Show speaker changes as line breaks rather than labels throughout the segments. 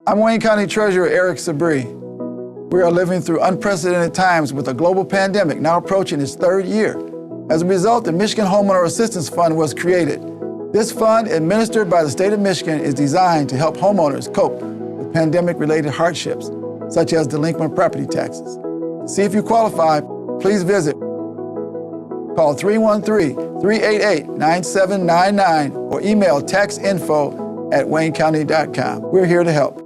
I'm Wayne County Treasurer Eric Sabri. We are living through unprecedented times with a global pandemic now approaching its third year. As a result, the Michigan Homeowner Assistance Fund was created. This fund, administered by the state of Michigan, is designed to help homeowners cope with pandemic-related hardships, such as delinquent property taxes. To see if you qualify, please visit. Call 313-388-9799 or email taxinfo@waynecounty.com. We're here to help.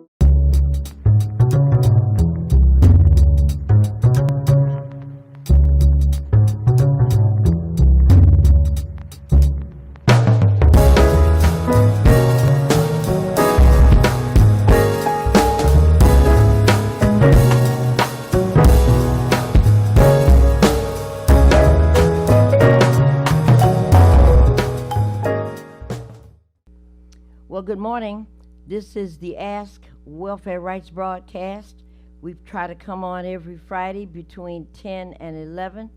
Well, good morning. This is the Ask Welfare Rights broadcast. We try to come on every Friday between 10 and 11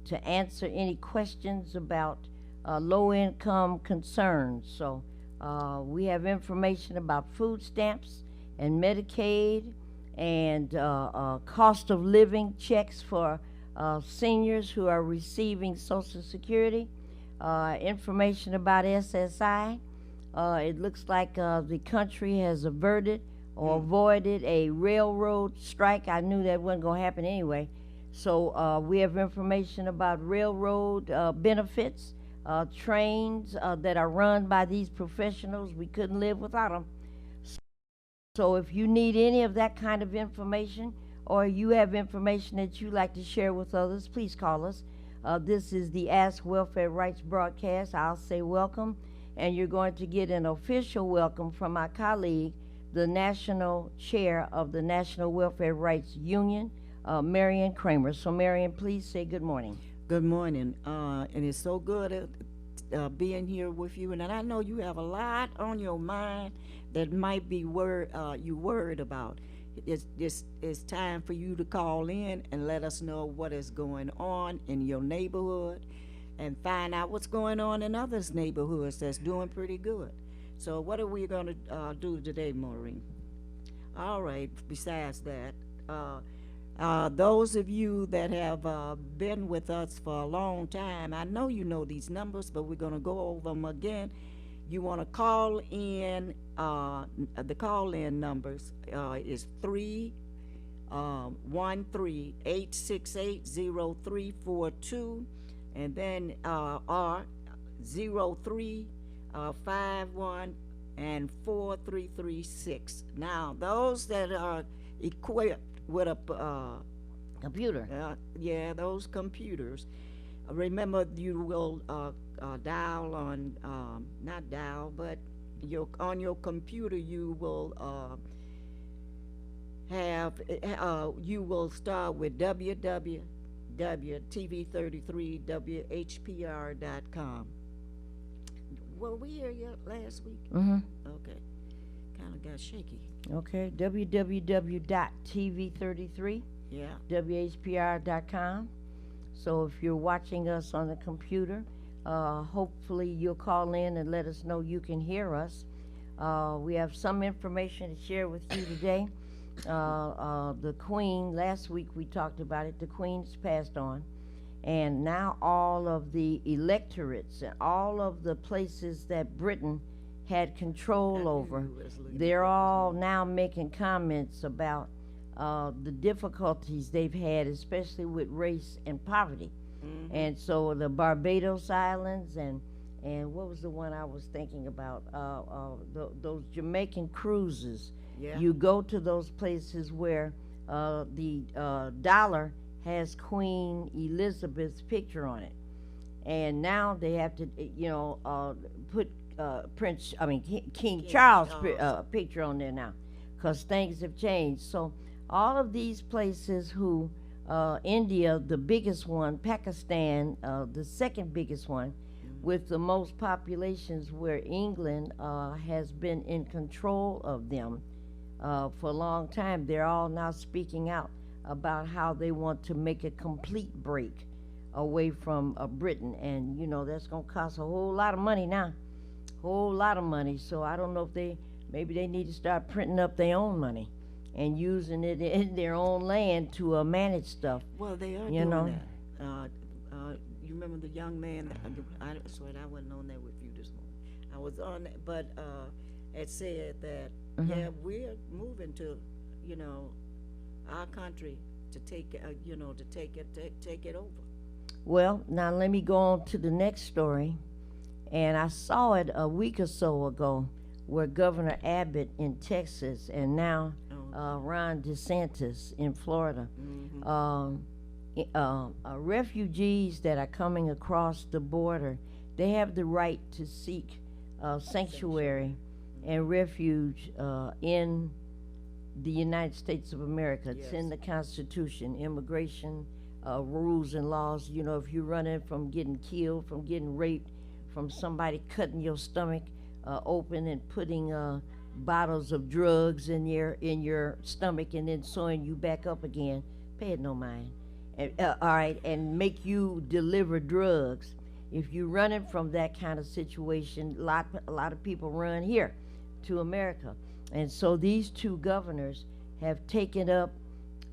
to answer any questions about low-income concerns. So we have information about food stamps and Medicaid and cost of living checks for seniors who are receiving Social Security, information about SSI. It looks like the country has averted or avoided a railroad strike. I knew that wasn't going to happen anyway. So we have information about railroad benefits, trains that are run by these professionals. We couldn't live without them. So if you need any of that kind of information, or you have information that you'd like to share with others, please call us. This is the Ask Welfare Rights broadcast. I'll say welcome. And you're going to get an official welcome from my colleague, the National Chair of the National Welfare Rights Union, Marion Kramer. So Marion, please say good morning.
Good morning, and it's so good being here with you. And I know you have a lot on your mind that might be you worried about. It's time for you to call in and let us know what is going on in your neighborhood, and find out what's going on in others' neighborhoods that's doing pretty good. So what are we going to do today, Maureen? All right, besides that, those of you that have been with us for a long time, I know you know these numbers, but we're going to go over them again. You want to call in, the call-in numbers is 313-868-0342. And then R 0351 and 4336. Now, those that are equipped with a
Computer.
Yeah, those computers. Remember, you will dial on, not dial, but on your computer you will you will start with www.tv33whpr.com. Were we here yet last week?
Mm-hmm.
Okay. Kind of got shaky.
Okay, www.tv33
Yeah.
whpr.com. So if you're watching us on the computer, hopefully you'll call in and let us know you can hear us. We have some information to share with you today. The Queen, last week we talked about it, the Queen's passed on, and now all of the electorates and all of the places that Britain had control over, they're all now making comments about the difficulties they've had, especially with race and poverty. Mm-hmm. And so the Barbados Islands and what was the one I was thinking about, those Jamaican cruises. Yeah. You go to those places where the dollar has Queen Elizabeth's picture on it, and now they have to, put King Charles' picture on there now, because things have changed. So all of these places, India, the biggest one, Pakistan, the second biggest one, with the most populations, where England has been in control of them for a long time. They're all now speaking out about how they want to make a complete break away from Britain, and that's going to cost a whole lot of money now, whole lot of money. So I don't know if they maybe they need to start printing up their own money and using it in their own land to manage stuff.
Well, they are
You
doing
know?
that. You remember the young man? I swear I wasn't on there with you this morning. I was on, but it said that yeah, we're moving to, you know, our country to take, you know, to take it over.
Well, now let me go on to the next story. And I saw it a week or so ago where Governor Abbott in Texas and now Ron DeSantis in Florida, refugees that are coming across the border, they have the right to seek sanctuary and refuge in the United States of America. It's in the Constitution, immigration rules and laws. You know, if you're running from getting killed, from getting raped, from somebody cutting your stomach open and putting bottles of drugs in your stomach and then sewing you back up again, pay it no mind. And, all right, and make you deliver drugs. If you're running from that kind of situation, a lot of people run here to America. And so these two governors have taken up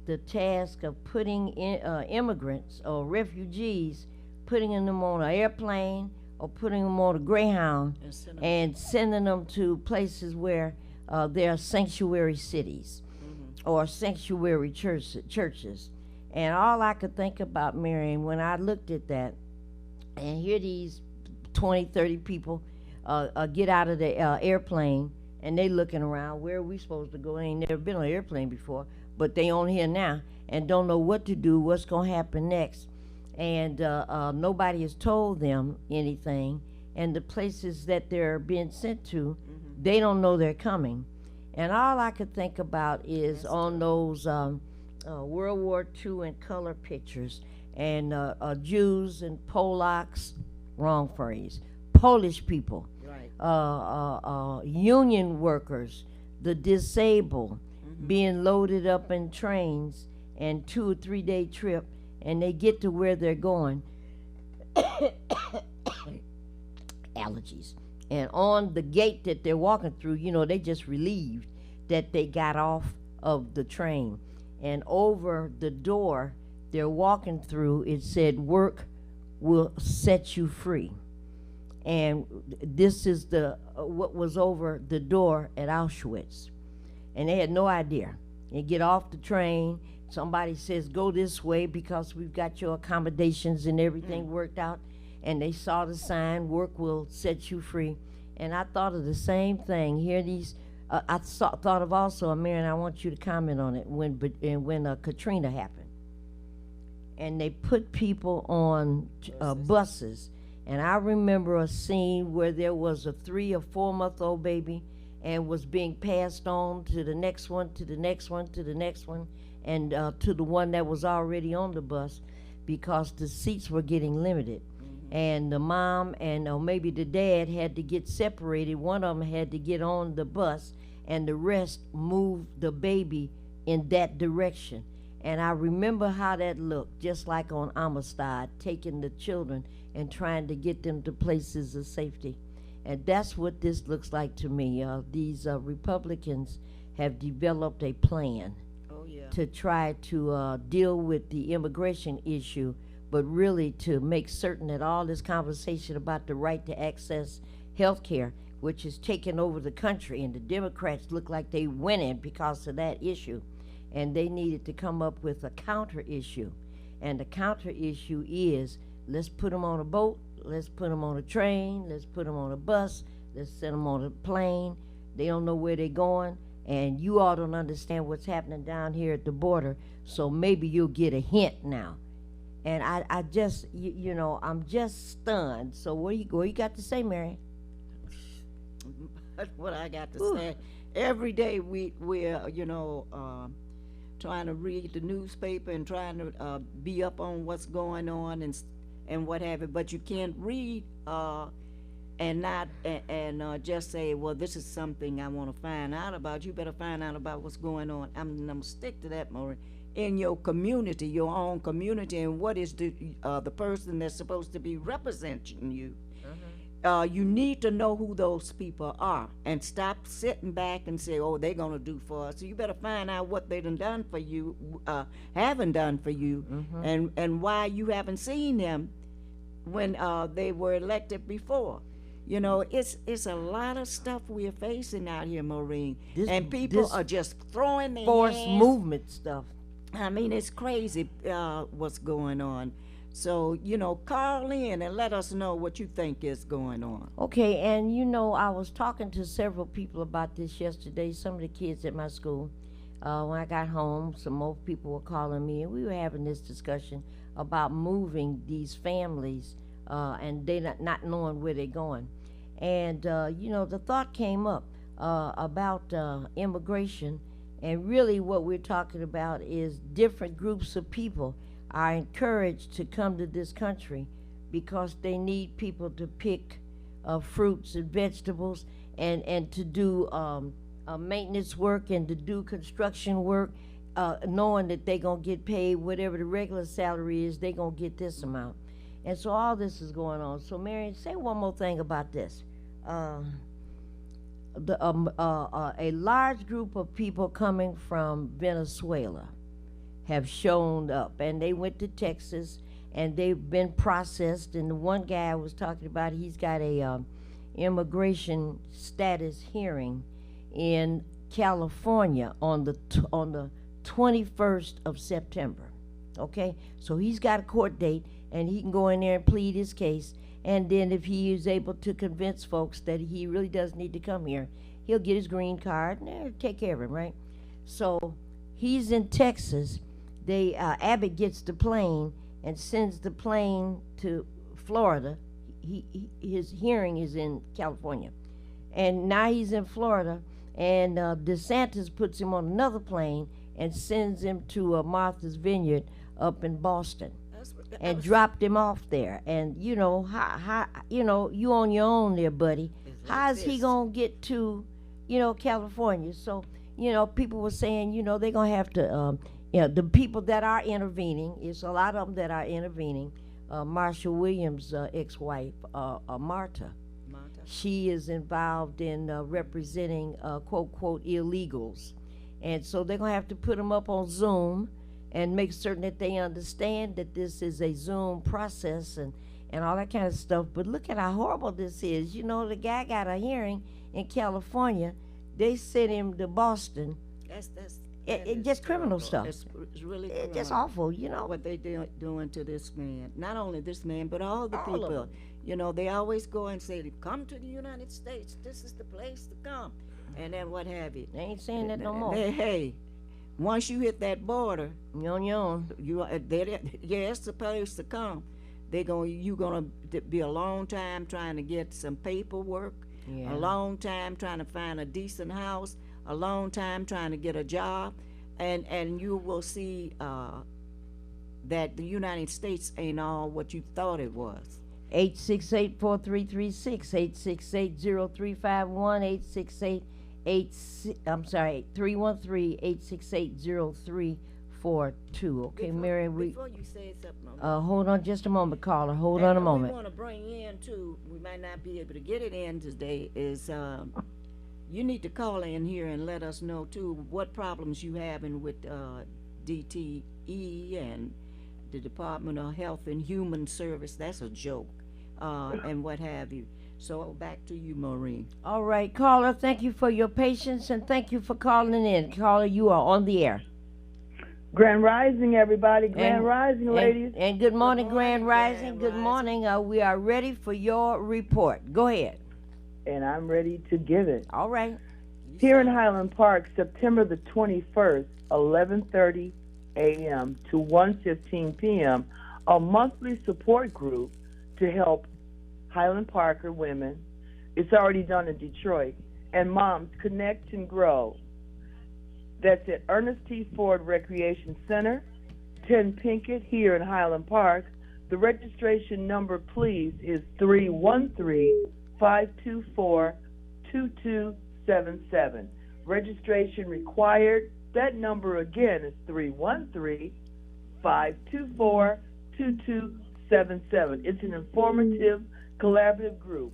the task of putting in, immigrants or refugees, putting them on an airplane or putting them on a Greyhound and sending them to places where there are sanctuary cities or sanctuary churches. And all I could think about, Marion, when I looked at that and hear these 20, 30 people get out of the airplane and they looking around, where are we supposed to go? They ain't never been on an airplane before, but they on here now and don't know what to do, what's gonna happen next. And nobody has told them anything. And the places that they're being sent to, they don't know they're coming. And all I could think about is on those World War II and color pictures, and Jews and Polacks, wrong phrase, Polish people, union workers, the disabled, being loaded up in trains and 2 or 3 day trip, and they get to where they're going, allergies. And on the gate that they're walking through, you know, they just relieved that they got off of the train. And over the door they're walking through, it said, "Work will set you free." And this is the what was over the door at Auschwitz. And they had no idea. They get off the train, somebody says, "Go this way because we've got your accommodations and everything worked out." And they saw the sign, "Work will set you free." And I thought of the same thing. Here these, thought of also, Marion, I want you to comment on it, when Katrina happened. And they put people on buses. And I remember a scene where there was a 3 or 4 month old baby and was being passed on to the next one, to the next one, to the next one, and to the one that was already on the bus, because the seats were getting limited. And the mom and maybe the dad had to get separated. One of them had to get on the bus, and the rest moved the baby in that direction. And I remember how that looked, just like on Amistad, taking the children and trying to get them to places of safety. And that's what this looks like to me. These Republicans have developed a plan to try to deal with the immigration issue, but really to make certain that all this conversation about the right to access health care, which is taking over the country, and the Democrats look like they winning because of that issue, and they needed to come up with a counter issue. And the counter issue is, let's put them on a boat, let's put them on a train, let's put them on a bus, let's send them on a plane. They don't know where they're going, and you all don't understand what's happening down here at the border, so maybe you'll get a hint now. And I just, you know, I'm just stunned. So what you got to say, Mary?
What I got to say, every day we're you know, trying to read the newspaper and trying to be up on what's going on and what have you, but you can't read and not just say, well, this is something I want to find out about. You better find out about what's going on. I'm gonna stick to that, Maureen. In your community, your own community, and what is the person that's supposed to be representing you you need to know who those people are and stop sitting back and say, oh, they're going to do for us. So you better find out what they done for you, haven't done for you, and why you haven't seen them when they were elected before. You know, it's a lot of stuff we're facing out here, Maureen, and people are just throwing their
Forced
hands.
movement stuff.
I mean, it's crazy what's going on. So, you know, call in and let us know what you think is going on.
Okay, and you know, I was talking to several people about this yesterday, some of the kids at my school. When I got home, some more people were calling me, and we were having this discussion about moving these families and they not knowing where they're going. And, you know, the thought came up about immigration, and really what we're talking about is different groups of people are encouraged to come to this country because they need people to pick fruits and vegetables and to do maintenance work and to do construction work, knowing that they're going to get paid whatever the regular salary is, they're going to get this amount. And so all this is going on. So Marion, say one more thing about this. A large group of people coming from Venezuela have shown up, and they went to Texas, and they've been processed. And the one guy I was talking about, he's got a immigration status hearing in California on the 21st of September. Okay, so he's got a court date, and he can go in there and plead his case. And then if he is able to convince folks that he really does need to come here, he'll get his green card and they'll take care of him, right? So he's in Texas. Abbott gets the plane and sends the plane to Florida. His hearing is in California. And now he's in Florida, and DeSantis puts him on another plane and sends him to Martha's Vineyard up in Boston. And dropped him off there. And you know, how you know, you on your own there, buddy. How's he gonna get to, you know, California? So, you know, people were saying, you know, they're gonna have to, you know, the people that are intervening, it's a lot of them that are intervening. Marshall Williams' ex-wife, Marta, she is involved in representing quote, quote, illegals. And so they're gonna have to put them up on Zoom and make certain that they understand that this is a Zoom process and all that kind of stuff. But look at how horrible this is. You know, the guy got a hearing in California. They sent him to Boston. It's just criminal stuff.
It's really criminal.
It's just awful, you know.
What they doing to this man. Not only this man, but all the
All of
people.
them.
You know, they always go and say, come to the United States. This is the place to come. And then what have you.
They ain't saying that no more.
Hey, once you hit that border,
You're on your own.
it's the place to come. You gonna be a long time trying to get some paperwork,
Yeah.
a long time trying to find a decent house, a long time trying to get a job, and you will see that the United States ain't all what you thought it was.
868-4336, 868-0351, 313-868-0342. Okay, Mary,
Before you say something,
hold on just a moment, caller. Hold on a moment.
We want to bring in too. We might not be able to get it in today. Is you need to call in here and let us know too what problems you having with DTE and the Department of Health and Human Service. That's a joke, and what have you. So back to you, Maureen.
All right, caller, thank you for your patience and thank you for calling in. Caller, you are on the air.
Grand Rising, everybody. Grand Rising, ladies.
And good morning, Grand Rising. Good morning. We are ready for your report. Go ahead.
And I'm ready to give it.
All right.
Here in Highland Park, September the 21st, 11:30 a.m. to 1:15 p.m., a monthly support group to help Highland Parker women. It's already done in Detroit. And moms connect and grow. That's at Ernest T. Ford Recreation Center, 10 Pinkett here in Highland Park. The registration number, please, is 313-524-2277. Registration required. That number again is 313-524-2277. It's an informative, collaborative group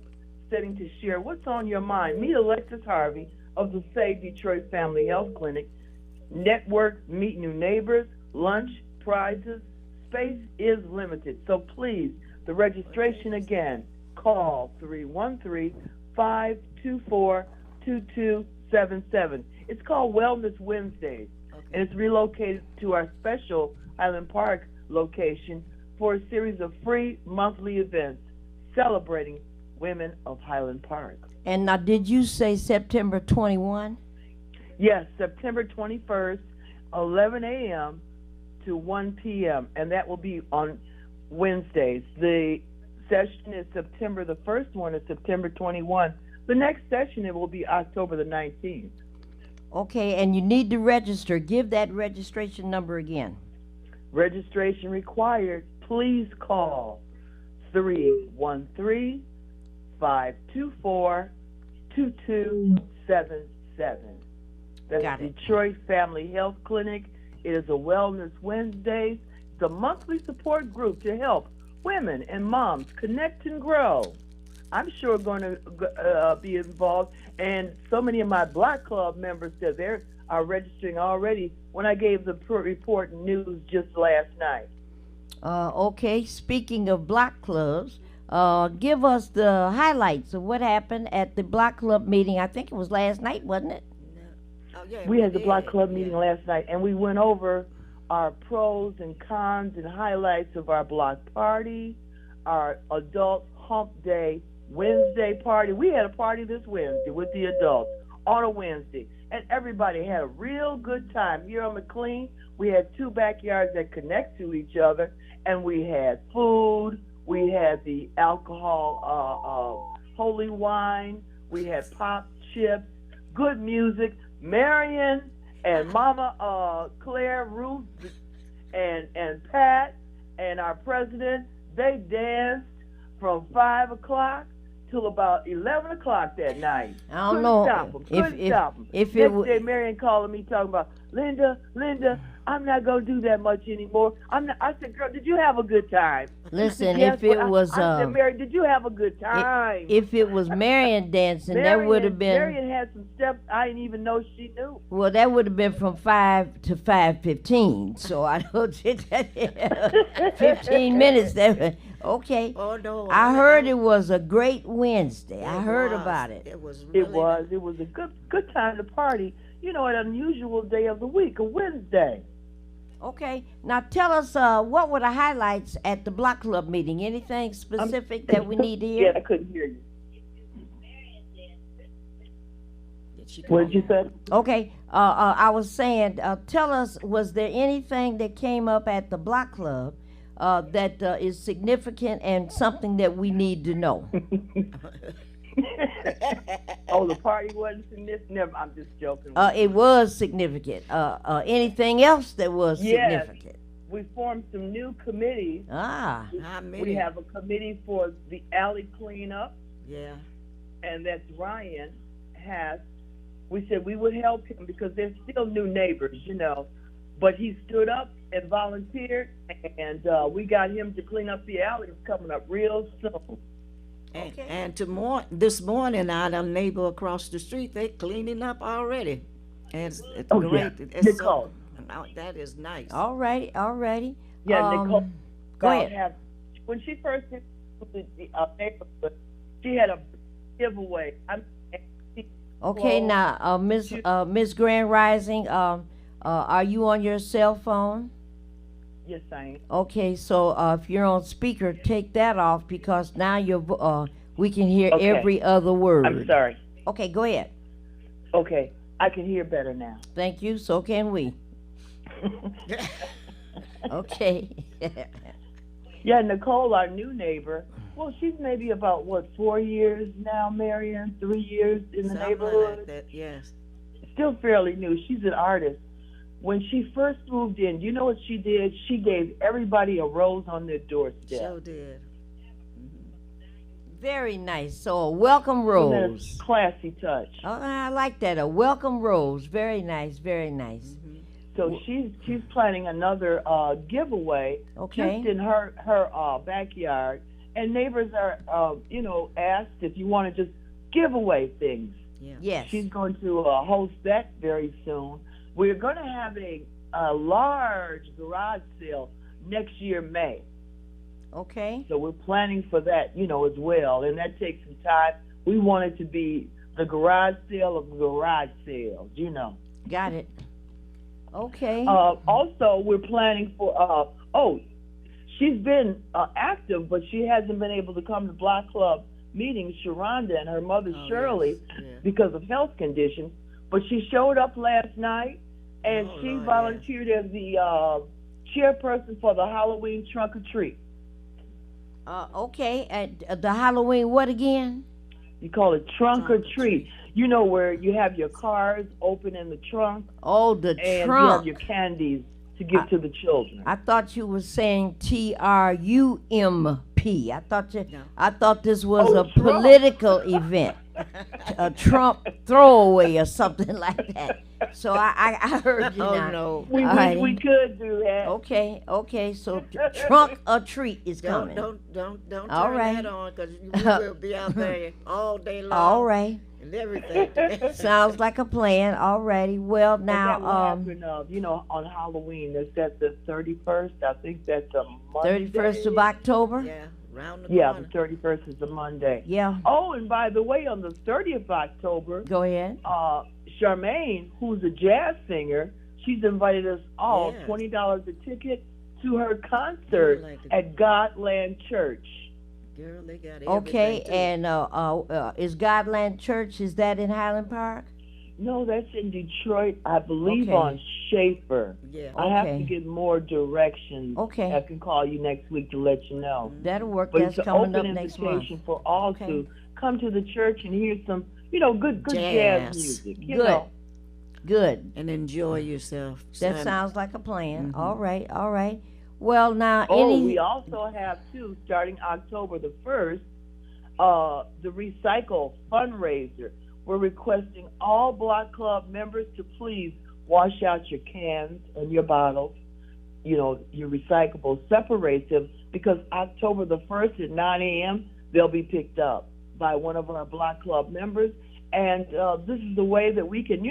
setting to share what's on your mind. Meet Alexis Harvey of the Save Detroit Family Health Clinic. Network, meet new neighbors, lunch, prizes. Space is limited, so please, the registration again, call 313-524-2277. It's called Wellness Wednesdays, and it's relocated to our special Highland Park location for a series of free monthly events celebrating women of Highland Park.
And now, did you say September 21?
Yes, September 21st, 11 a.m. to 1 p.m., and that will be on Wednesdays. The session is September, the first one is September 21. The next session, it will be October the 19th.
Okay, and you need to register. Give that registration number again.
Registration required. Please call 313-524-2277. That's
Got it.
Detroit Family Health Clinic. It is a Wellness Wednesdays. It's a monthly support group to help women and moms connect and grow. I'm sure going to be involved, and so many of my Black Club members said they are registering already when I gave the report news just last night.
Okay, speaking of Block Clubs, give us the highlights of what happened at the Block Club meeting. I think it was last night, wasn't it?
Oh, yeah,
We had the Block
did.
Club meeting last night, and we went over our pros and cons and highlights of our block party, our adult hump day Wednesday party. We had a party this Wednesday with the adults on a Wednesday, and everybody had a real good time. Here on McLean, we had two backyards that connect to each other, and we had food, we had the alcohol, holy wine, we had pop, chips, good music. Marion and Mama Claire, Ruth, and Pat, and our president, they danced from 5 o'clock till about 11 o'clock that night.
I don't know
Couldn't stop them.
if it
Next day, Marion calling me talking about, Linda, I'm not going to do that much anymore. I said, girl, did you have a good time?
Listen,
Yes,
if it
but
was
I said, Mary, did you have a good time?
if it was Marion dancing, that would have been
Marion had some steps I didn't even know she knew.
well. That would have been from 5 to 5:15. So I don't 15 minutes. There. Okay.
Oh, no.
I heard it was a great Wednesday. I heard
was.
about it.
It was really
It was a good time to party. You know, an unusual day of the week, a Wednesday.
Okay. Now tell us what were the highlights at the Block Club meeting? Anything specific that we need to hear?
Yeah, I couldn't hear you.
Did she
What did you say?
Okay. I was saying, tell us, was there anything that came up at the Block Club that is significant and something that we need to know?
Oh, the party wasn't significant? Never, I'm just joking.
It was significant. Anything else that was
Yes.
significant?
We formed some new committees.
Ah,
How many?
We have a committee for the alley cleanup,
Yeah.
and that's Ryan has. We said we would help him because they're still new neighbors, you know. But he stood up and volunteered, and we got him to clean up the alleys coming up real soon.
And this morning, our neighbor across the street, they cleaning up already. And it's
Oh,
great.
yeah.
It's
Nicole.
that is nice.
all righty.
Yeah, Nicole.
Go ahead.
When she first came to the neighborhood, she had a giveaway.
Okay, now, Miss Grand Rising, are you on your cell phone?
Yes, I am.
Okay, so if you're on speaker, take that off because now we can hear
Okay.
every other word.
I'm sorry.
Okay, go ahead.
Okay, I can hear better now.
Thank you. So can we. Okay.
Yeah, Nicole, our new neighbor. Well, she's maybe about 4 years now, Marion. 3 years in the
Something
neighborhood.
like that, yes.
Still fairly new. She's an artist. When she first moved in, you know what she did? She gave everybody a rose on their doorstep.
So did.
Very nice. So a welcome
Isn't that
rose.
a classy touch?
Oh, I like that. A welcome rose. Very nice. Very nice.
So she's planning another giveaway
Okay.
just in her backyard, and neighbors are, asked if you want to just give away things.
Yeah.
Yes.
She's going to host that very soon. We're going to have a large garage sale next year, May.
Okay.
So we're planning for that, as well. And that takes some time. We want it to be the garage sale of garage sales,
Got it. Okay.
Also, we're planning for, she's been active, but she hasn't been able to come to Block Club meetings, Sharonda and her mother Shirley,
yes. Yeah.
because of health conditions. But she showed up last night, and she
Lord,
volunteered as the chairperson for the Halloween trunk or treat.
Okay. At the Halloween, what again?
You call it trunk or treat. Where you have your cars open in the trunk,
Oh, the
and
trunk.
you have your candies to give to the children.
I thought you were saying TRUMP.
No.
I thought this was a
Trump.
political event, a Trump throwaway or something like that. So I heard you
Oh
now.
no.
We
Alrighty.
could do that.
Okay. So trunk or treat is
Don't
coming.
turn
All right.
that on, because we will be out there all day long.
All right.
And everything.
Sounds like a plan. Alrighty. Well,
And that will
now,
happen, on Halloween. That's the 31st. I think that's a Monday.
31st of October.
Yeah, round the
Yeah, the
corner.
31st is a Monday.
Yeah.
Oh, and by the way, on the 30th of October,
Go ahead.
Charmaine, who's a jazz singer, she's invited us all,
Yeah.
$20 a ticket to her concert
like it.
at Godland Church.
Girl, they got
Okay.
everything, too.
And is Godland Church? Is that in Highland Park?
No, that's in Detroit, I believe,
Okay.
on Schaefer.
Yeah.
I have
Okay.
to get more directions.
Okay.
I can call you next week to let you know.
That'll work.
But
That's
it's an
coming
open
up next month.
invitation for all
Okay.
to come to the church and hear some, good jazz
Jazz.
music.
Good. Good.
And enjoy yourself.
That
son.
sounds like a plan. All right. Well, now
Oh,
any.
we also have too, starting October the 1st, the Recycle fundraiser. We're requesting all Block Club members to please wash out your cans and your bottles, your recyclables, separate them, because October the 1st at 9 a.m., they'll be picked up by one of our Block Club members. And this is the way that we can,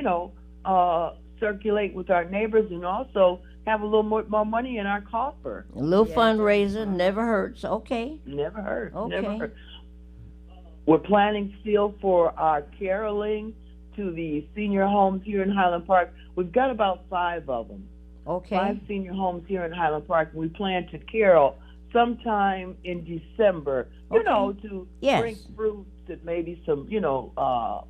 circulate with our neighbors and also have a little more money in our coffer.
A little fundraiser never hurts. Okay.
Never hurt.
Okay.
Never hurt. We're planning still for our caroling to the senior homes here in Highland Park. We've got about 5 of them. 5
Okay.
senior homes here in Highland Park. We plan to carol sometime in December, to
Yes.
bring fruits and maybe some,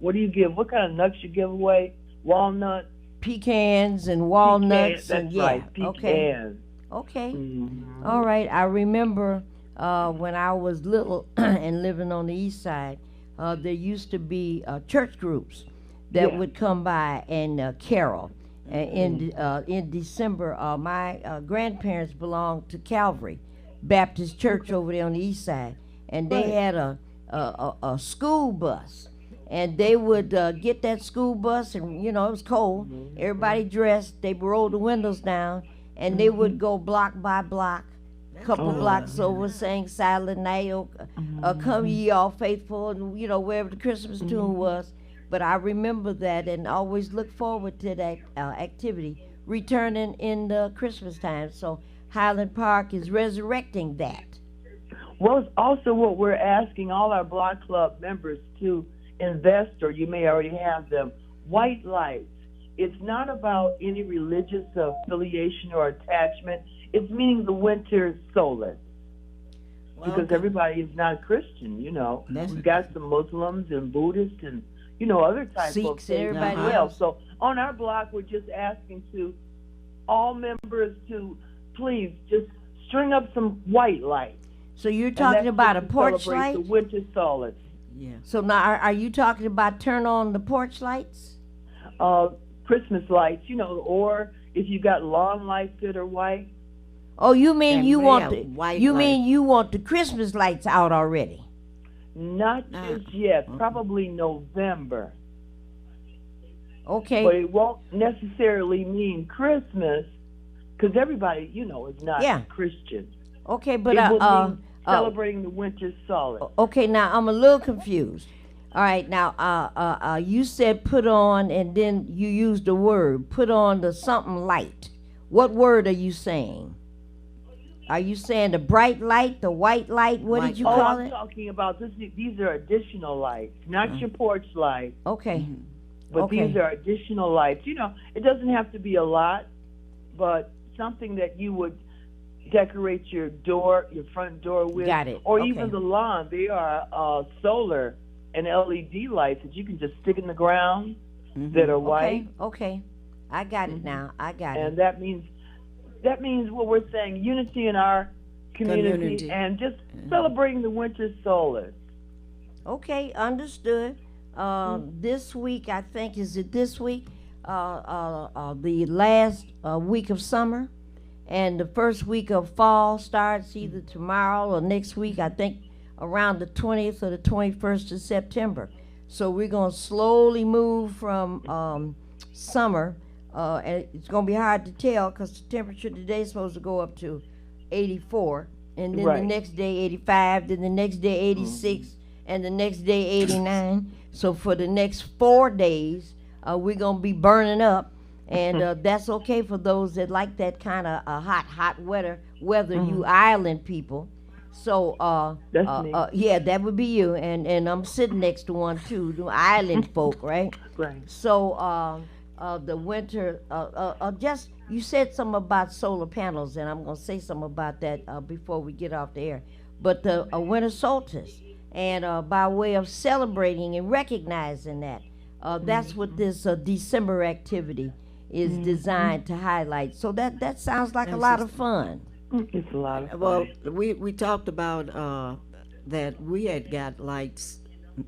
what do you give? What kind of nuts you give away? Walnuts?
Pecans and walnuts
Pecans,
and
that's
yeah.
right,
Okay.
pecans.
Okay.
Mhm.
All right. I remember when I was little and living on the east side, there used to be church groups that
Yeah.
would come by and carol. In December, my grandparents belonged to Calvary Baptist Church over there on the east side, and they had a school bus. And they would get that school bus, and it was cold. Everybody dressed. They rolled the windows down, and they would go block by block, couple blocks over, saying "Silent Night," "Come Ye All Faithful," and wherever the Christmas tune was. But I remember that, and always look forward to that activity returning in the Christmas time. So Highland Park is resurrecting that.
Well, it's also what we're asking all our Block Club members to invest, or you may already have them, white lights. It's not about any religious affiliation or attachment. It's meaning the winter solace. Because everybody is not Christian, We've got some Muslims and Buddhists and, other types of
Sikhs,
things
everybody
as well.
else.
So on our block, we're just asking to all members to please just string up some white lights.
So you're
And
talking
that's
about a
just to
porch
celebrate
light?
the winter solace.
Yeah.
So now, are you talking about turn on the porch lights?
Christmas lights, or if you got lawn lights that are white.
Oh, you mean
And
you
red,
want the
white
you
light.
mean you want the Christmas lights out already?
Not just yet, probably November.
Okay.
But it won't necessarily mean Christmas, because everybody, is not
Yeah.
Christian.
Okay, but
It will mean celebrating the winter solstice.
Okay, now I'm a little confused. All right, now you said put on, and then you used the word put on the something light. What word are you saying? Are you saying the bright light, the white light? What did you
Oh,
call
I'm
it?
talking about this. These are additional lights, not your porch lights,
Okay,
but
okay.
these are additional lights. You know, it doesn't have to be a lot, but something that you would decorate your door, your front door with,
Got it.
or
Okay.
even the lawn. They are solar and LED lights that you can just stick in the ground that are white,
Okay, I got it now. I got
and
it.
that means what we're saying: unity in our community,
Community.
and just celebrating the winter solstice.
Okay, understood. This week, I think, is it this week? The last week of summer, and the first week of fall starts either tomorrow or next week. I think around the 20th or the 21st of September. So we're gonna slowly move from summer, and it's gonna be hard to tell because the temperature today is supposed to go up to 84, and then the
Right.
next day 85, then the next day 86, and the next day 89. So for the next 4 days, we're gonna be burning up, and that's okay for those that like that kind of hot weather. You island people. So
That's me.
yeah, that would be you, and I'm sitting next to one too, the island folk, right?
Right.
So the winter, just you said something about solar panels, and I'm gonna say something about that before we get off the air. But the winter solstice, and by way of celebrating and recognizing that, that's what this December activity is designed to highlight. So that sounds like a lot of fun.
It's a lot of fun.
Well, we talked about that we had got lights,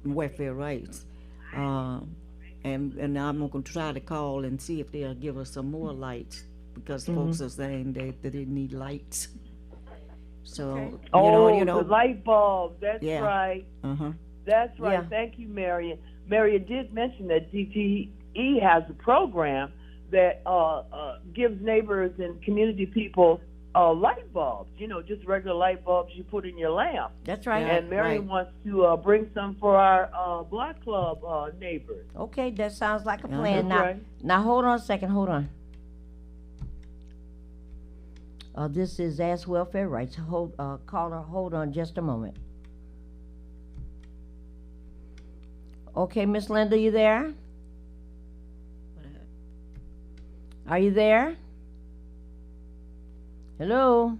Welfair Rights, and I'm gonna try to call and see if they'll give us some more lights because folks are saying that they need lights. So you know,
the light bulbs. That's
Yeah.
right.
uh-huh.
That's right.
Yeah.
Thank you, Marion. Marion did mention that DTE has a program that gives neighbors and community people light bulbs. You know, just regular light bulbs you put in your lamp.
That's right.
Yeah.
And Marion
Right.
wants to bring some for our block club neighbors.
Okay, that sounds like a
Yeah,
plan.
that's
Now,
right.
now hold on a second. Hold on. This is Ask Welfare Rights. Caller, hold on just a moment. Okay, Miss Linda, you there? Are you there? Hello?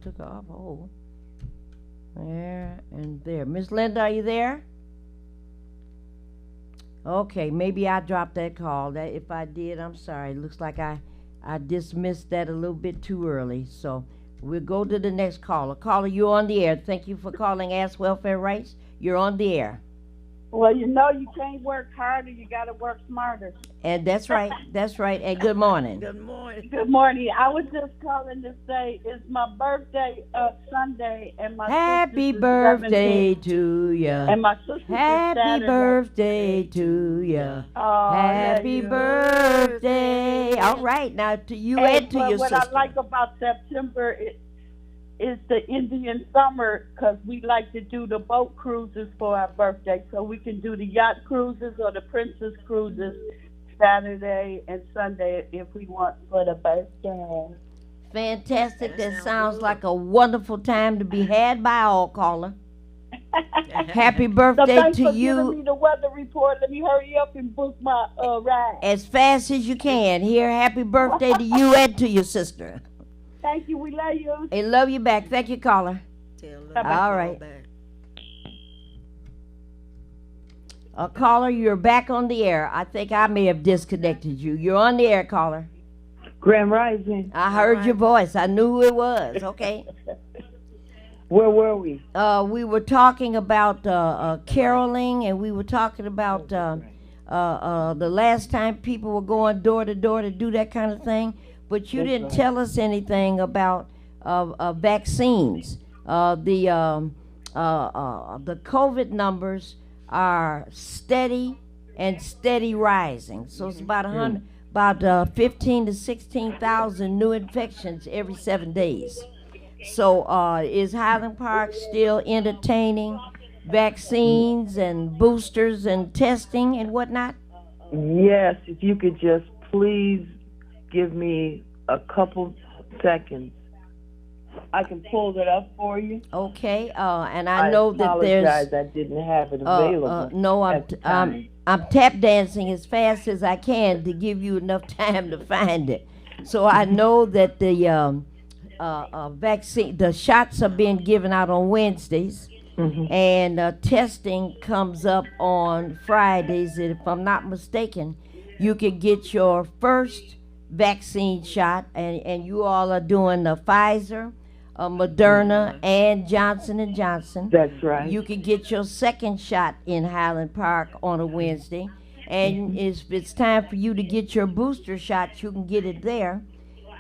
Took her off hold. There and there. Miss Linda, are you there? Okay, maybe I dropped that call. That if I did, I'm sorry. Looks like I dismissed that a little bit too early. So we'll go to the next caller. Caller, you're on the air. Thank you for calling Ask Welfare Rights. You're on the air.
Well, you know you can't work harder, you got to work smarter.
And that's right. That's right. And good morning.
Good morning.
Good morning. I was just calling to say it's my birthday Sunday, and my
Happy
sister's is
birthday
17,
to ya.
and my sister's is
Happy
Saturday.
birthday to ya.
Oh,
Happy
yeah.
birthday. All right, now to you and to
but
your
what
sister.
I like about September is the Indian summer, because we like to do the boat cruises for our birthday, so we can do the yacht cruises or the princess cruises Saturday and Sunday if we want for the birthday.
Fantastic. That sounds like a wonderful time to be had by all, caller. Happy
So
birthday
thanks
to
for giving
you
me the weather report. Let me hurry up and book my ride.
as fast as you can. Here, happy birthday to you and to your sister.
Thank you. We love you.
I love you back. Thank you, caller.
Tell them
Bye-bye.
to
All
call
right.
back.
Caller, you're back on the air. I think I may have disconnected you. You're on the air, caller.
Grand Rising.
I heard your voice. I knew who it was. Okay.
Where were we?
We were talking about caroling, and we were talking about the last time people were going door to door to do that kind of thing. But you didn't tell us anything about vaccines. The COVID numbers are steady and steady rising. So it's about about 15 to 16,000 new infections every 7 days. So is Highland Park still entertaining vaccines and boosters and testing and whatnot?
Yes, if you could just please give me a couple seconds. I can pull that up for you.
Okay, and I know that
apologize,
there's
I didn't have it available.
no,
at the time.
I'm tap dancing as fast as I can to give you enough time to find it. So I know that the vaccine, the shots are being given out on Wednesdays, and testing comes up on Fridays. And if I'm not mistaken, you can get your first vaccine shot, and you all are doing the Pfizer, Moderna, and Johnson & Johnson.
That's right.
You can get your second shot in Highland Park on a Wednesday. And if it's time for you to get your booster shot, you can get it there,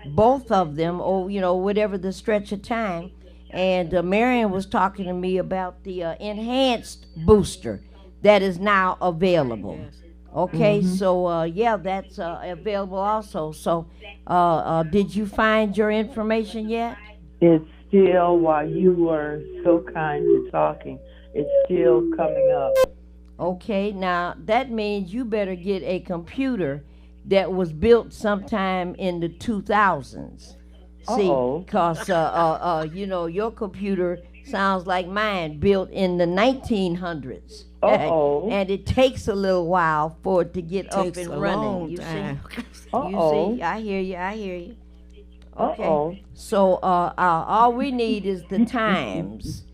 both of them, or whatever the stretch of time. And Marion was talking to me about the enhanced booster that is now available. Okay, so yeah, that's available also. So did you find your information yet?
It's still, while you were so kind to talking, it's still coming up.
Okay, now that means you better get a computer that was built sometime in the 2000s. See,
Uh-oh.
because your computer sounds like mine, built in the 1900s.
Uh-oh.
And it takes a little while for it to get up
Takes
and
a
running.
long
You
time.
see?
Uh-oh.
You see? I hear you. Okay.
Uh-oh.
So all we need is the times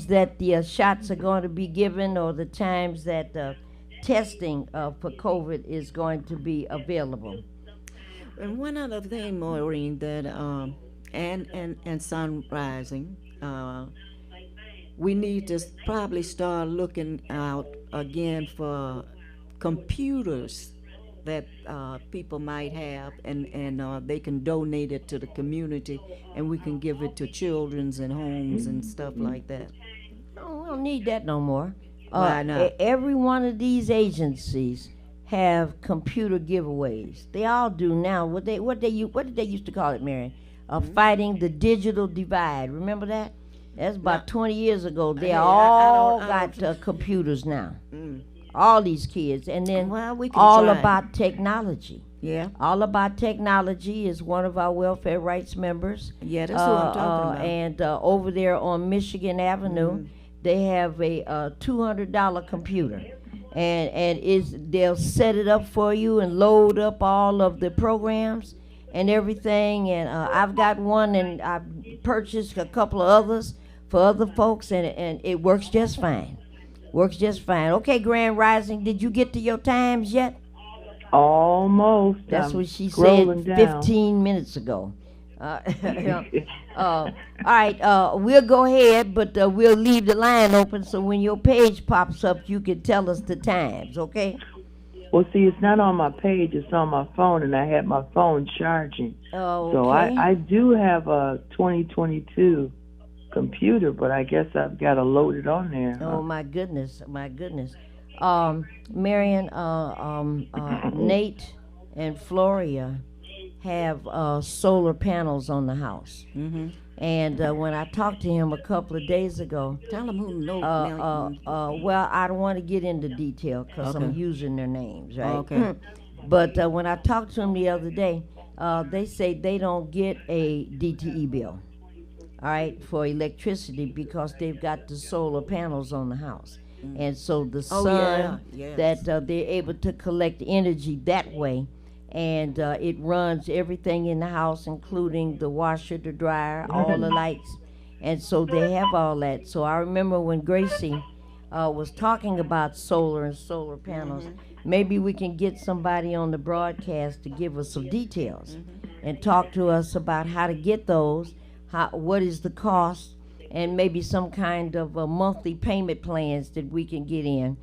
that the shots are going to be given, or the times that the testing for COVID is going to be available.
And one other thing, Maureen, that and sun rising, we need to probably start looking out again for computers that people might have, and they can donate it to the community, and we can give it to children's and homes and stuff like that.
No, we don't need that no more.
Why not?
Every one of these agencies have computer giveaways. They all do now. What did they used to call it, Mary? Fighting the digital divide. Remember that? That's about 20 years ago. They all got computers now. All these kids, and then
Well, we can
all
try.
about technology.
Yeah,
All About Technology is one of our Welfare Rights members.
yeah, that's what I'm talking about.
And over there on Michigan Avenue, they have a $200 computer, and they'll set it up for you and load up all of the programs and everything. And I've got one, and I've purchased a couple of others for other folks, and it works just fine. Works just fine. Okay, Grand Rising, did you get to your times yet?
Almost.
That's
I'm
what she
scrolling
said
down.
15 minutes ago. All right, we'll go ahead, but we'll leave the line open so when your page pops up, you can tell us the times, okay?
Well, see, it's not on my page, it's on my phone, and I had my phone charging.
Okay.
So I do have a 2022 computer, but I guess I've got to load it on there.
Oh, my goodness. Marion, Nate and Floria have solar panels on the house. And when I talked to him a couple of days ago,
Tell them who knows.
well, I don't want to get into detail because I'm
Okay.
using their names, right?
Okay.
But when I talked to him the other day, they say they don't get a DTE bill, all right, for electricity because they've got the solar panels on the house. And so the
Oh,
sun,
yeah, yes.
that they're able to collect energy that way. And it runs everything in the house, including the washer, the dryer, all the lights. And so they have all that. So I remember when Gracie was talking about solar and solar panels, maybe we can get somebody on the broadcast to give us some details and talk to us about how to get those, what is the cost, and maybe some kind of monthly payment plans that we can get in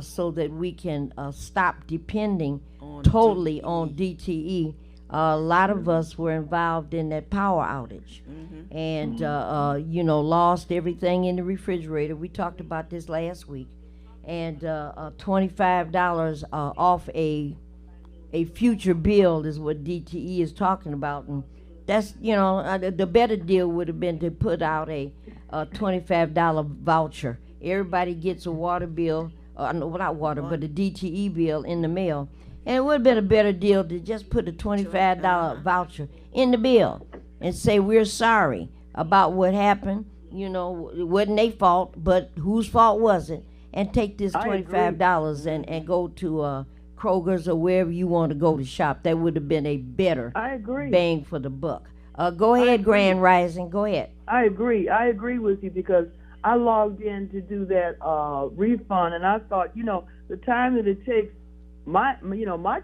so that we can stop depending totally on DTE. A lot of us were involved in that power outage and, lost everything in the refrigerator. We talked about this last week. And $25 off a a future bill is what DTE is talking about, and that's the better deal would have been to put out a $25 voucher. Everybody gets a water bill, no, not water, but a DTE bill in the mail, and it would have been a better deal to just put a $25 voucher in the bill and say we're sorry about what happened. It wasn't their fault, but whose fault was it? And take this $25 and go to Kroger's or wherever you want to go to shop. That would have been a better bang for the buck. Go ahead, Grand Rising. Go ahead.
I agree. I agree with you because I logged in to do that refund, and I thought, the time that it takes, my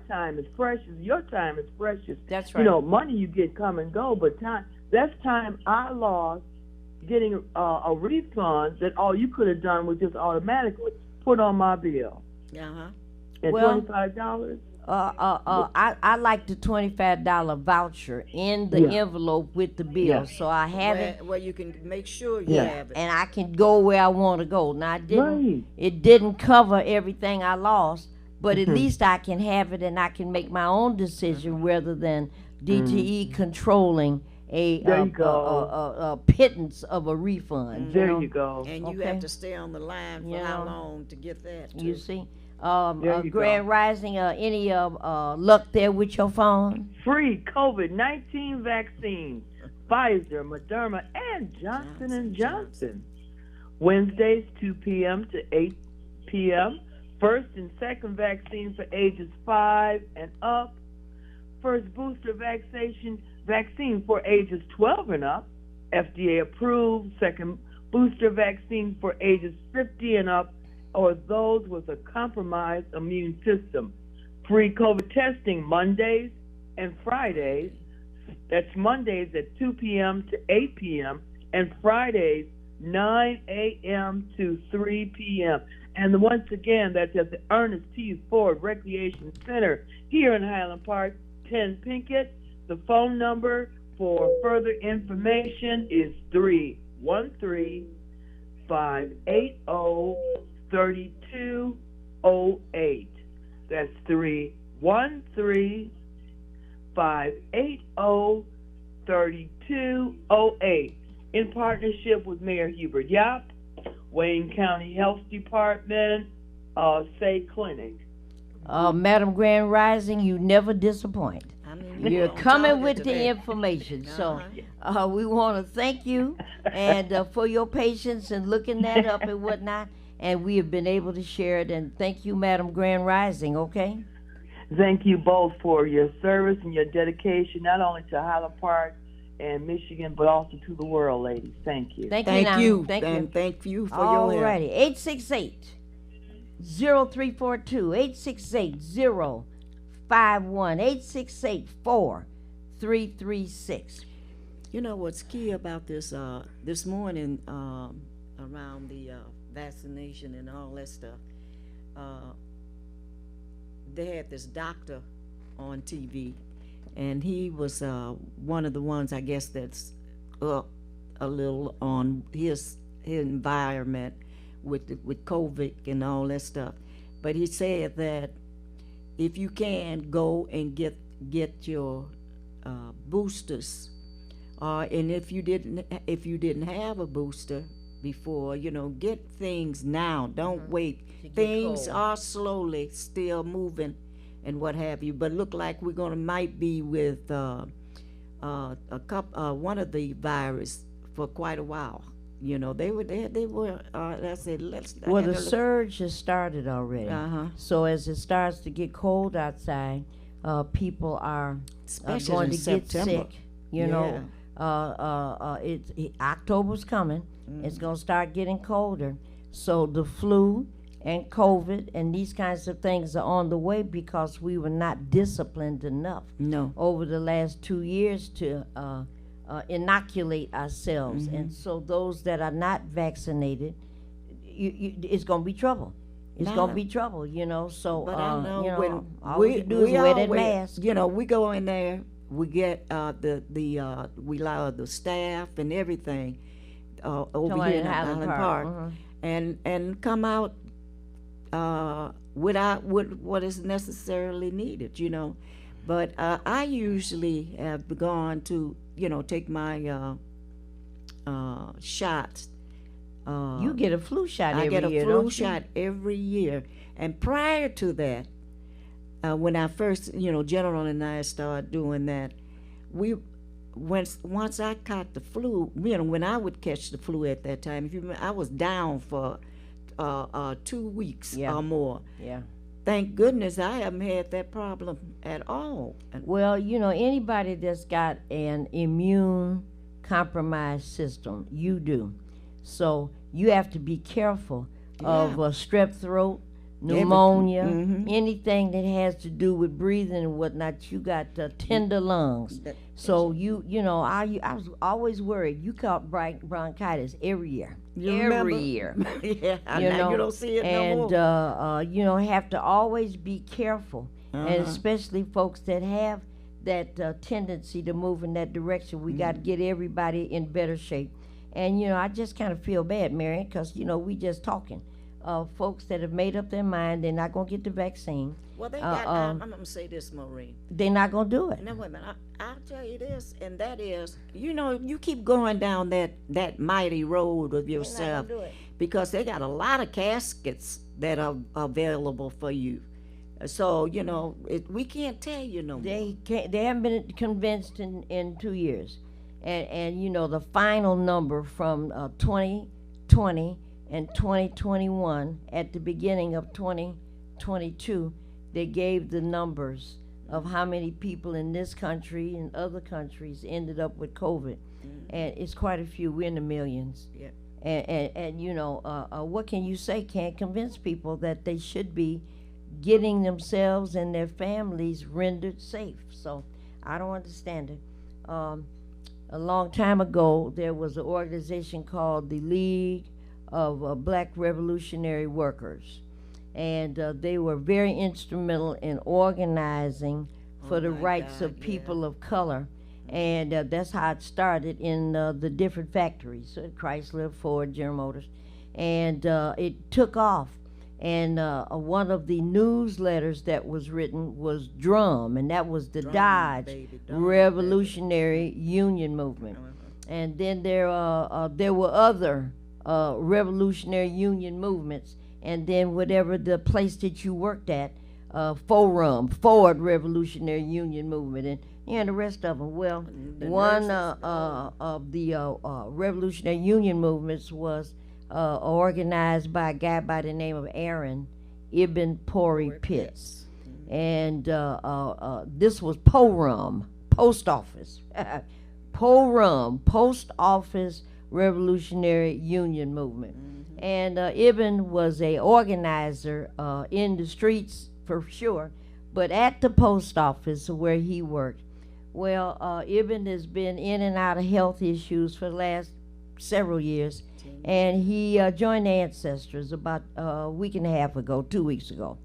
time is precious. Your time is precious.
That's right.
Money you get come and go, but that's time I lost getting a refund that all you could have done was just automatically put on my bill. And $25.
I like the $25 voucher in the envelope with the bill, so I have it.
Well, you can make sure you have it,
and I can go where I want to go. Now, it didn't cover everything I lost, but at least I can have it, and I can make my own decision rather than DTE controlling a pittance of a refund.
There you go.
And you have to stay on the line for how long to get that, too.
You see? Grand Rising, any luck there with your phone?
Free COVID-19 vaccines, Pfizer, Moderna, and Johnson & Johnson. Wednesdays, 2 p.m. to 8 p.m. First and second vaccine for ages 5 and up. First booster vaccine for ages 12 and up. FDA approved. Second booster vaccine for ages 50 and up, or those with a compromised immune system. Free COVID testing Mondays and Fridays. That's Mondays at 2 p.m. to 8 p.m. and Fridays 9 a.m. to 3 p.m. And once again, that's at the Ernest T. Ford Recreation Center here in Highland Park, 10 Pinkett. The phone number for further information is 313-580-3208. That's 313-580-3208. In partnership with Mayor Hubert Yap, Wayne County Health Department, Say Clinic.
Madam Grand Rising, you never disappoint. You're coming with the information. So we want to thank you and for your patience and looking that up and whatnot. And we have been able to share it. And thank you, Madam Grand Rising, okay?
Thank you both for your service and your dedication, not only to Highland Park and Michigan, but also to the world, ladies. Thank you.
Thank you. Thank you for your help.
Alrighty, 868-0342, 868-051, 868-4336.
You know what's key about this this morning around the vaccination and all that stuff, they had this doctor on TV, and he was one of the ones, I guess, that's up a little on his environment with COVID and all that stuff. But he said that if you can go and get your boosters, and if you didn't have a booster before, get things now. Don't wait. Things are slowly still moving and what have you, but look like we're might be with one of the virus for quite a while. They were. I said, let's.
Well, the surge has started already. So as it starts to get cold outside, people are going to get sick. October's coming. It's going to start getting colder. So the flu and COVID and these kinds of things are on the way because we were not disciplined enough over the last 2 years to inoculate ourselves. And so those that are not vaccinated, it's going to be trouble. It's going to be trouble, So,
but I know when
all we do is wear that mask.
We go in there, we get we allow the staff and everything over here in Highland Park, and come out without what is necessarily needed, But I usually have gone to, take my shots.
You get a flu shot
I
every
get a
year,
flu
don't you?
shot every year. And prior to that, when I first, General and I started doing that, once I caught the flu, when I would catch the flu at that time, if you remember, I was down for 2 weeks
Yeah.
or more.
Yeah.
Thank goodness I haven't had that problem at all.
Well, anybody that's got an immune compromised system, you do. So you have to be careful of strep throat, pneumonia, anything that has to do with breathing and whatnot. You got tender lungs. So I was always worried. You caught bronchitis every year.
You
every
remember?
year.
Yeah, now you don't see it
and,
no more.
have to always be careful, and especially folks that have that tendency to move in that direction. We got to get everybody in better shape. And, I just kind of feel bad, Marion, because, we just talking. Folks that have made up their mind, they're not going to get the vaccine.
Well, they got, I'm going to say this, Maureen.
They're not going to do it.
Now, wait a minute. I'll tell you this, and that is, you keep going down that mighty road of yourself,
do it.
because they got a lot of caskets that are available for you. So, we can't tell you no more.
They haven't been convinced in 2 years. And the final number from 2020 and 2021, at the beginning of 2022, they gave the numbers of how many people in this country and other countries ended up with COVID. And it's quite a few. We're in the millions.
Yeah.
And what can you say? Can't convince people that they should be getting themselves and their families rendered safe. So I don't understand it. A long time ago, there was an organization called the League of Black Revolutionary Workers, and they were very instrumental in organizing for the rights of people of color. And that's how it started in the different factories, Chrysler, Ford, General Motors. And it took off. And one of the newsletters that was written was Drum, and that was the Dodge Revolutionary Union Movement. And then there were other Revolutionary Union movements, and then whatever the place that you worked at, Ford Revolutionary Union Movement, and the rest of them. Well, one of the Revolutionary Union movements was organized by a guy by the name of Aaron Ibn Pori Pitts. And this was PORUM, Post Office. PORUM, Post Office Revolutionary Union Movement. And Ibn was a organizer in the streets for sure, but at the post office where he worked. Well, Ibn has been in and out of health issues for the last several years, and he joined the Ancestors about a week and a half ago, 2 weeks ago.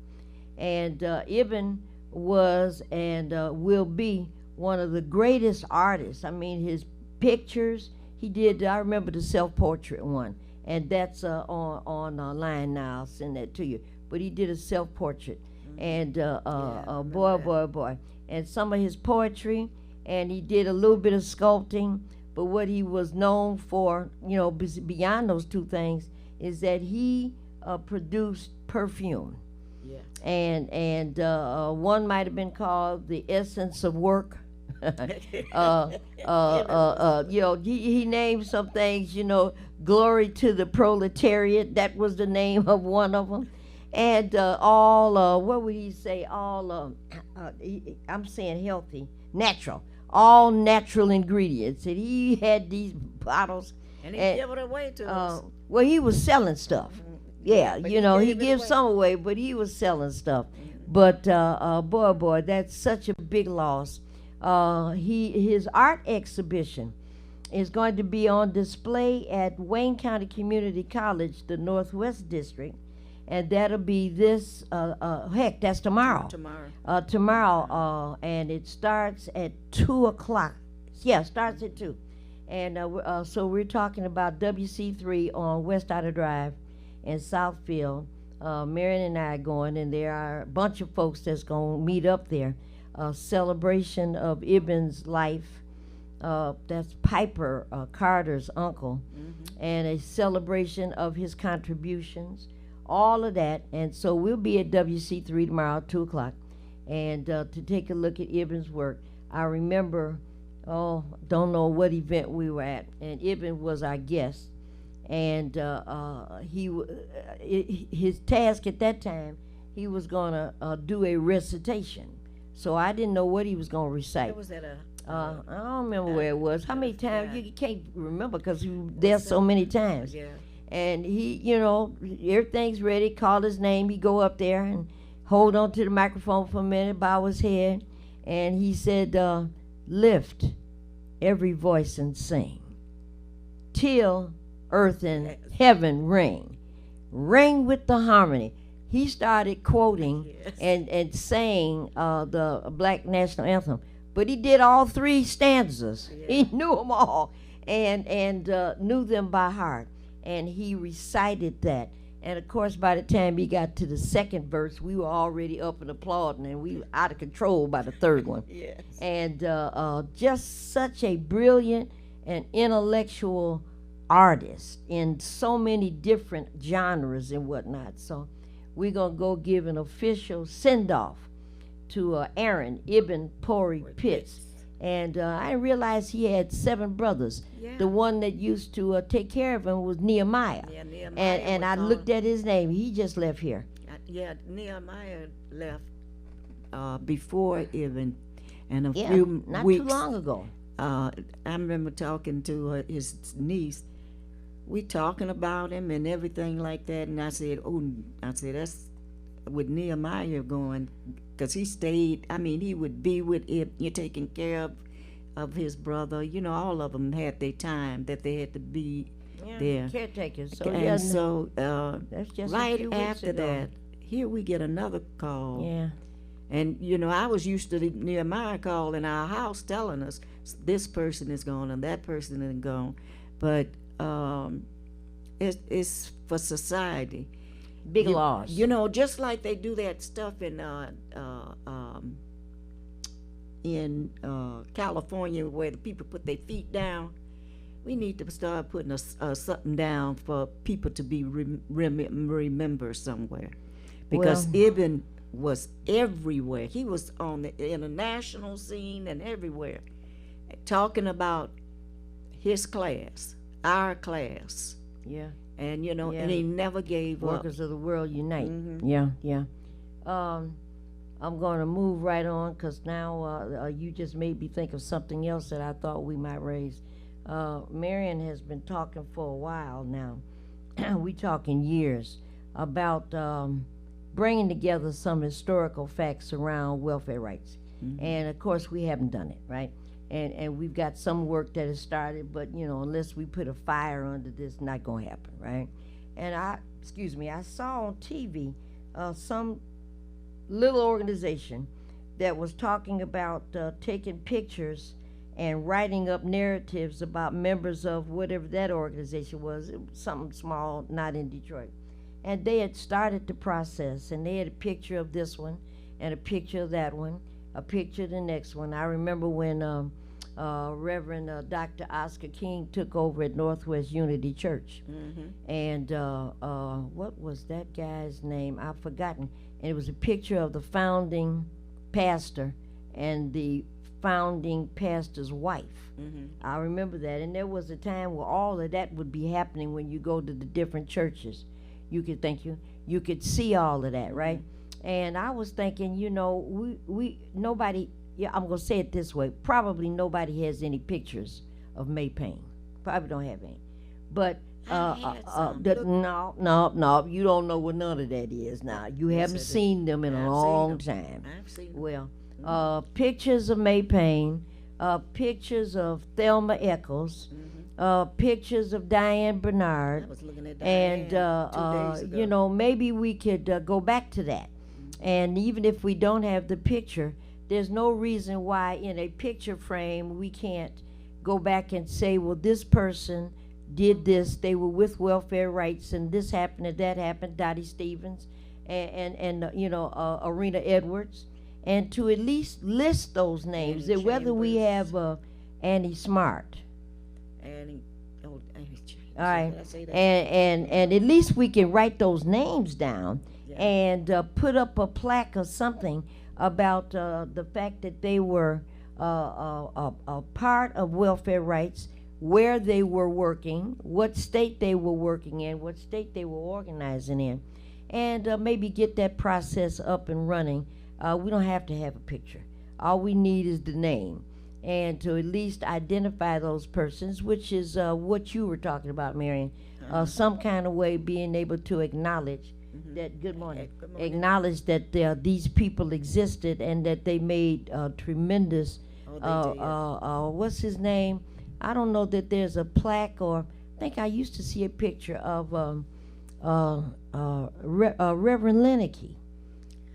And Ibn was and will be one of the greatest artists. I mean, his pictures, he did, I remember the self-portrait one, and that's online now. I'll send that to you. But he did a self-portrait, and boy. And some of his poetry, and he did a little bit of sculpting. But what he was known for, beyond those two things, is that he produced perfume.
Yeah.
And one might have been called The Essence of Work. He named some things, Glory to the Proletariat. That was the name of one of them. And what would he say? I'm saying healthy, natural. All natural ingredients. And he had these bottles.
And he gave it away to us.
Well, he was selling stuff. Yeah,
but
he gives some away, but he was selling stuff. But boy, that's such a big loss. His art exhibition is going to be on display at Wayne County Community College, the Northwest District, and that'll be this. That's tomorrow. Tomorrow, and it starts at 2:00. Yeah, it starts at 2. And so we're talking about WC3 on West Outer Drive in Southfield. Marion and I are going, and there are a bunch of folks that's going to meet up there. A celebration of Ibn's life. That's Piper Carter's uncle, and a celebration of his contributions, all of that. And so we'll be at WC3 tomorrow at 2 o'clock, and to take a look at Ibn's work. I remember, don't know what event we were at, and Ibn was our guest, and his task at that time, he was gonna do a recitation. So I didn't know what he was gonna recite.
It was at a.
I don't remember where it was. How many times? You can't remember because you were there so many times.
Yeah.
And he, everything's ready. Call his name. He go up there and hold on to the microphone for a minute, bow his head, and he said, "Lift every voice and sing, till earth and heaven ring with the harmony." He started quoting and saying the Black National Anthem. But he did all 3 stanzas. Yeah. He knew them all and knew them by heart. And he recited that. And of course, by the time he got to the second verse, we were already up and applauding, and we were out of control by the third one.
Yes.
And just such a brilliant and intellectual artist in so many different genres and whatnot. So we're going to go give an official send-off to Aaron Ibn Pori Pitts. And I realized he had 7 brothers.
Yeah.
The one that used to take care of him was Nehemiah.
Yeah, Nehemiah.
And I looked at his name. He just left here.
Yeah, Nehemiah left before Ibn, and a
Yeah,
few
not
weeks.
too long ago.
I remember talking to his niece. We talking about him and everything like that, and I said, that's with Nehemiah going, because he stayed. I mean, he would be with it. You're taking care of his brother. All of them had their time that they had to be there.
Caretakers. So
And so
that's just a
right
few weeks
after
ago.
that, here we get another call.
Yeah.
And I was used to the Nehemiah call in our house telling us this person is gone and that person is gone, but it's for society.
Big loss.
Just like they do that stuff in California where the people put their feet down. We need to start putting something down for people to be remember somewhere, because Ibn was everywhere. He was on the international scene and everywhere, talking about his class, our class.
Yeah.
And and he never gave
Workers
up.
of the world unite.
Mm-hmm.
Yeah. I'm going to move right on because now you just made me think of something else that I thought we might raise. Marion has been talking for a while now. We talking years about bringing together some historical facts around welfare rights. Mm-hmm. And of course we haven't done it, right? And we've got some work that has started, but unless we put a fire under this, not gonna happen, right? And I saw on TV some little organization that was talking about taking pictures and writing up narratives about members of whatever that organization was. It was something small, not in Detroit. And they had started the process, and they had a picture of this one and a picture of that one, a picture of the next one. I remember when Reverend Dr. Oscar King took over at Northwest Unity Church. Mm-hmm. And what was that guy's name? I've forgotten. And it was a picture of the founding pastor and the founding pastor's wife. Mm-hmm. I remember that. And there was a time where all of that would be happening when you go to the different churches. You could see all of that, right? And I was thinking, nobody, I'm going to say it this way, probably nobody has any pictures of May Payne. Probably don't have any. But no, you don't know what none of that is now. You haven't seen them in a long time.
I've seen them.
Well, pictures of May Payne, pictures of Thelma Eccles, pictures of Diane Bernard.
I was looking at Diane 2 days ago.
Maybe we could go back to that. And even if we don't have the picture, there's no reason why in a picture frame we can't go back and say, well, this person did this, they were with Welfare Rights, and this happened and that happened, Dottie Stevens, and Arena Edwards, and to at least list those names.
Annie
That whether we
Chambers.
have Annie Smart,
Annie,
all right,
did I say that?
and at least we can write those names down
Yeah.
and put up a plaque or something about the fact that they were a part of Welfare Rights, where they were working, what state they were working in, what state they were organizing in, and maybe get that process up and running. We don't have to have a picture. All we need is the name, and to at least identify those persons, which is what you were talking about, Marion. Some kind of way being able to acknowledge that. Good morning.
Good morning.
Acknowledge that these people existed and that they made tremendous.
Oh, they did.
What's his name? I don't know that there's a plaque, or I think I used to see a picture of Reverend Lennicky.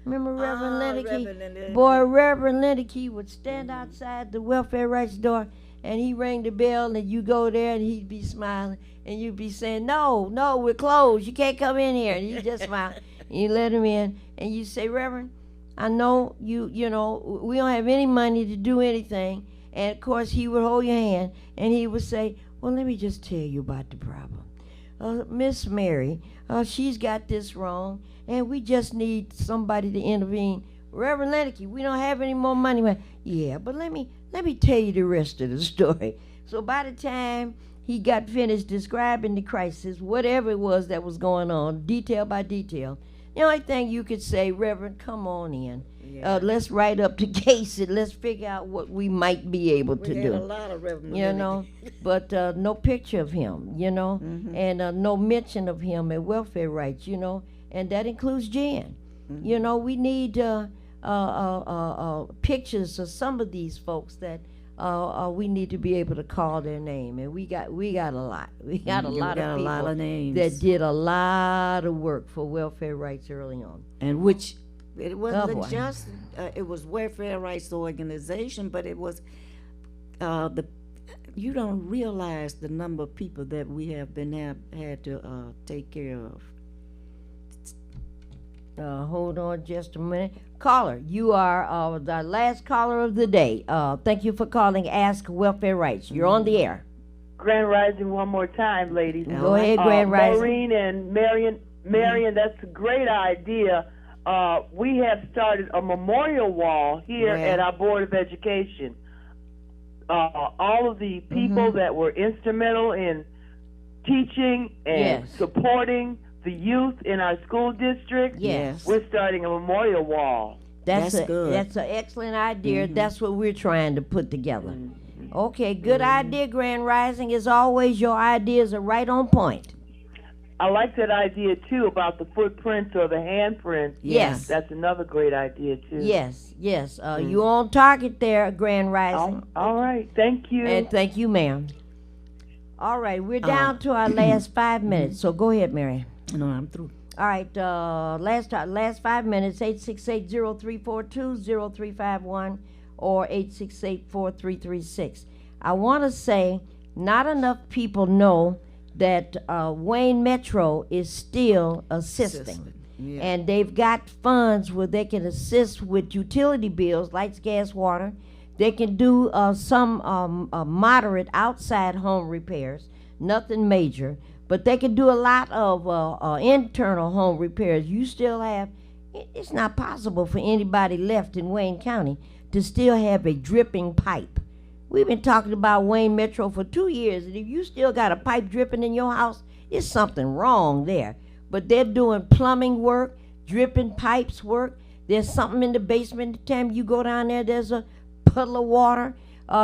Remember Reverend Lennicky?
Reverend Lennicky.
Boy, Reverend Lennicky would stand outside the Welfare Rights door, and he rang the bell, and you go there, and he'd be smiling, and you'd be saying, "No, no, we're closed. You can't come in here." And you just smile. And you let him in, and you say, "Reverend, I know you know, we don't have any money to do anything." And of course, he would hold your hand, and he would say, "Well, let me just tell you about the problem. Miss Mary, she's got this wrong, and we just need somebody to intervene. Reverend Lennicky, we don't have any more money." Well, yeah, but let me tell you the rest of the story. So by the time he got finished describing the crisis, whatever it was that was going on, detail by detail, the only thing you could say, "Reverend, come on in.
Yeah.
Let's write up the case and let's figure out what we might be able
We
to
had
do."
a lot of Reverend
You
Lennicky.
know, but no picture of him, and no mention of him at Welfare Rights, and that includes Jan. We need pictures of some of these folks that we need to be able to call their name, and we got a lot. We got a lot of people
of names
that did a lot of work for Welfare Rights early on.
and which it
Oh,
wasn't
boy.
just it was Welfare Rights organization, but it was the you don't realize the number of people that we have had to take care of.
Hold on just a minute. Caller, you are the last caller of the day. Thank you for calling Ask Welfare Rights. You're on the air.
Grand Rising one more time, ladies.
Go ahead, Grand Rising.
Maureen and Marion, that's a great idea. We have started a memorial wall here
Where?
at our Board of Education. All of the people that were instrumental in teaching and
Yes.
supporting the youth in our school district,
Yes.
we're starting a memorial wall.
That's good.
That's an excellent idea. That's what we're trying to put together. Okay, good idea, Grand Rising. As always, your ideas are right on point.
I like that idea too about the footprints or the handprints.
Yes.
That's another great idea too.
Yes, yes. You on target there, Grand Rising.
All right. Thank you.
And thank you, ma'am. All right, we're down to our last 5 minutes, so go ahead, Mary.
No, I'm through.
All right, last 5 minutes, 868-0342-0351 or 868-4336. I want to say not enough people know that Wayne Metro is still assisting.
Yeah.
And they've got funds where they can assist with utility bills, lights, gas, water. They can do some moderate outside home repairs, nothing major, but they can do a lot of internal home repairs. You still have, it's not possible for anybody left in Wayne County to still have a dripping pipe. We've been talking about Wayne Metro for 2 years, and if you still got a pipe dripping in your house, it's something wrong there. But they're doing plumbing work, dripping pipes work. There's something in the basement. The time you go down there, there's a puddle of water.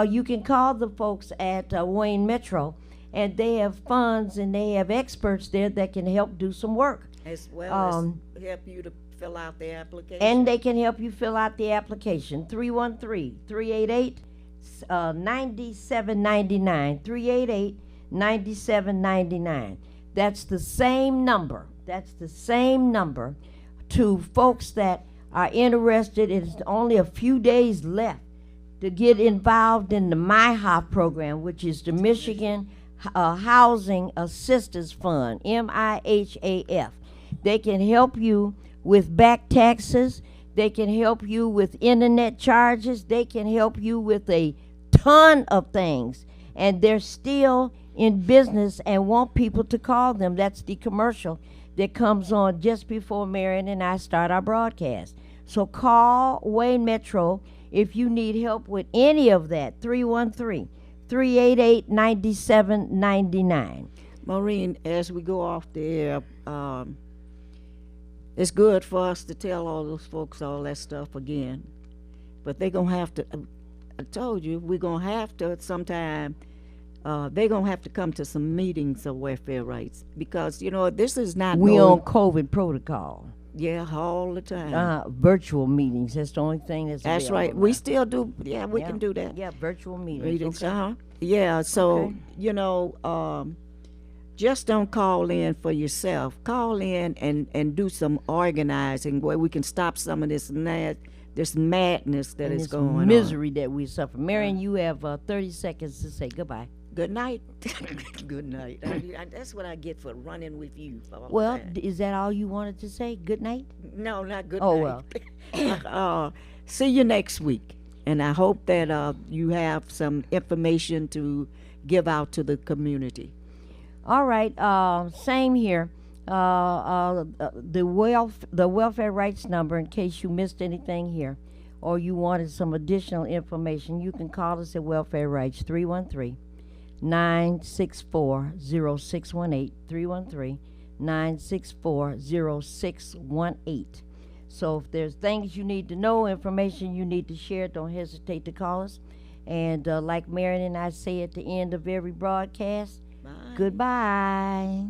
You can call the folks at Wayne Metro, and they have funds and they have experts there that can help do some work.
As well as help you to fill out the application.
And they can help you fill out the application. 313-388-9799. 388-9799. That's the same number. That's the same number to folks that are interested. It's only a few days left to get involved in the MIHOF program, which is the Michigan Housing Assistance Fund, MIHAF. They can help you with back taxes. They can help you with internet charges. They can help you with a ton of things. And they're still in business and want people to call them. That's the commercial that comes on just before Marion and I start our broadcast. So call Wayne Metro if you need help with any of that. 313-388-9799.
Maureen, as we go off the air, it's good for us to tell all those folks all that stuff again. But they're going to have to, I told you, we're going to have to sometime, they're going to have to come to some meetings of welfare rights. Because, you know, this is not
We on COVID protocol.
Yeah, all the time.
Virtual meetings. That's the only thing that's
That's
available
right.
now.
We still do, we can do that.
Yeah, virtual meetings.
Meetings,
Okay.
Yeah, so,
Okay.
you know, just don't call in for yourself. Call in and do some organizing where we can stop some of this madness that
And
is
this
going on.
misery that we suffer. Marion, you have 30 seconds to say goodbye.
Good night. Good night. That's what I get for running with you. All the
Well,
time.
is that all you wanted to say? Good night?
No, not good
Oh,
night. See you next week. And I hope that you have some information to give out to the community.
All right, same here. The welfare rights number, in case you missed anything here, or you wanted some additional information, you can call us at Welfare Rights 313-964-0618. 313-964-0618. So if there's things you need to know, information you need to share, don't hesitate to call us. And like Marion and I say at the end of every broadcast,
Bye.
goodbye.